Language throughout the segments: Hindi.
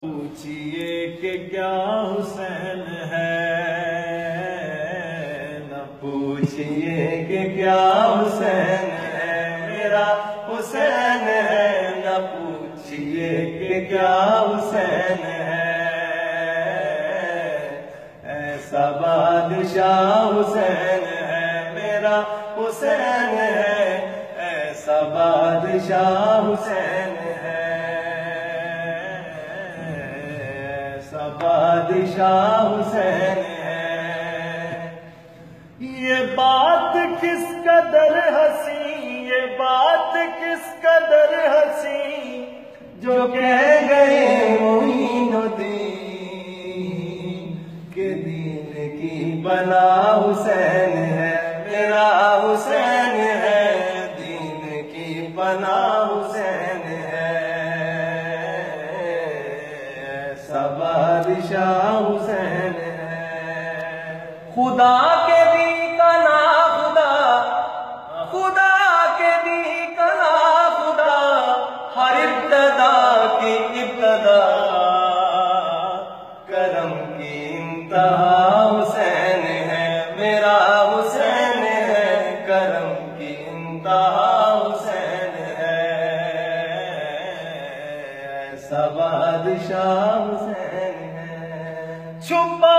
पूछिए कि क्या हुसैन है, न पूछिए कि क्या हुसैन है, मेरा हुसैन है। न पूछिए कि क्या हुसैन है, ऐसा बादशाह हुसैन है, मेरा हुसैन है। ऐसा बादशाह हुसैन है, ऐसा बादशाह हुसैन है। ये बात किस कदर हंसी, ये बात किस कदर हंसी, जो कह गए मोइनुद्दीन के दीन की बना हुसैन है, मेरा हुसैन है। दीन की बना हुसैन है, ऐसा बादशाह हुसैन है। खुदा के दी का ना खुदा, खुदा के दी का ना खुदा, हर इब्तदा की इब्तदा, करम की इंतहा हुसैन है, मेरा हुसैन है। करम की इंतहा हुसैन है, ऐसा बादशाह हुसैन है। छुपा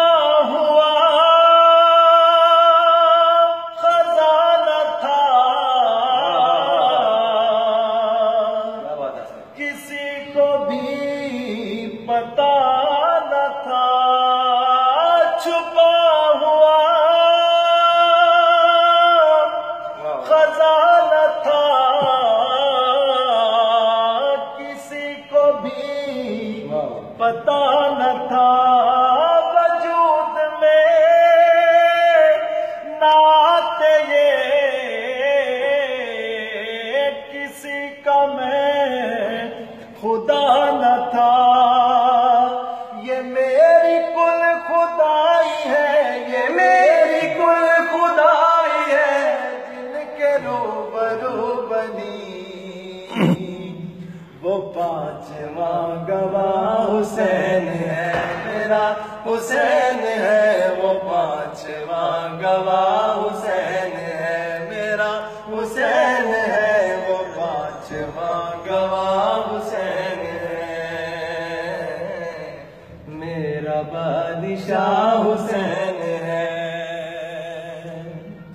हुआ खजाना था, किसी को भी पता न था। छुपा हुआ खजाना था, किसी को भी पता न था। वजूद में नाते ये किसी का मैं खुदा न था। ये मेरी कुल खुदाई है, ये मेरी कुल खुदाई है, जिनके रूबरू बनी वो पांचवा गवाह हुसैन है, मेरा हुसैन है। वो पांचवा गवाह हुसैन है, मेरा हुसैन है। वो पांचवा गवाह हुसैन है, मेरा बादशाह हुसैन है।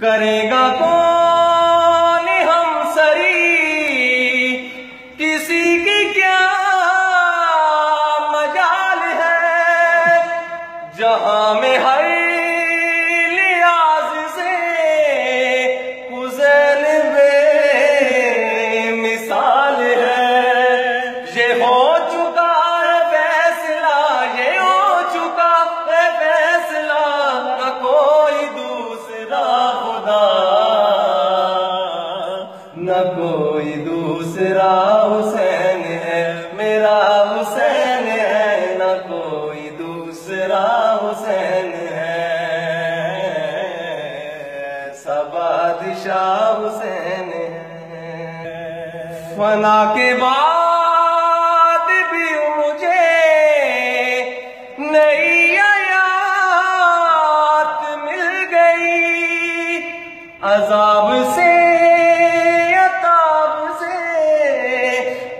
करेगा कौन हम सरी, किसी की क्या मजाल है, जहां में हर लिहाज से हुसैन बेमिसाल है। ये हो चुका है फैसला, ये हो चुका है फैसला, न कोई दूसरा खुदा, न कोई दूसरा हुसैन है, मेरा हुसैन है। न कोई दूसरा हुसैन है, ऐसा बादशाह हुसैन है। फना के बाद भी मुझे नई हयात मिल गई, अजाब से अताब से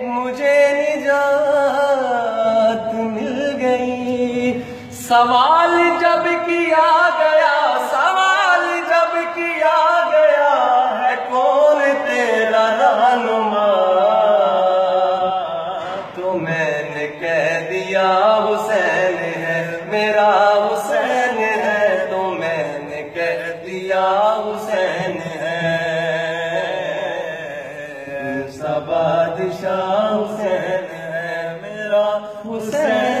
मुझे निजात मिल गई। सवाल जब किया गया, सवाल जब किया गया, है कौन तेरा रहनुमा, तो मैंने कह दिया हुसैन है, मेरा हुसैन है। तो मैंने कह दिया हुसैन है, ऐसा बादशाह हुसैन है, मेरा हुसैन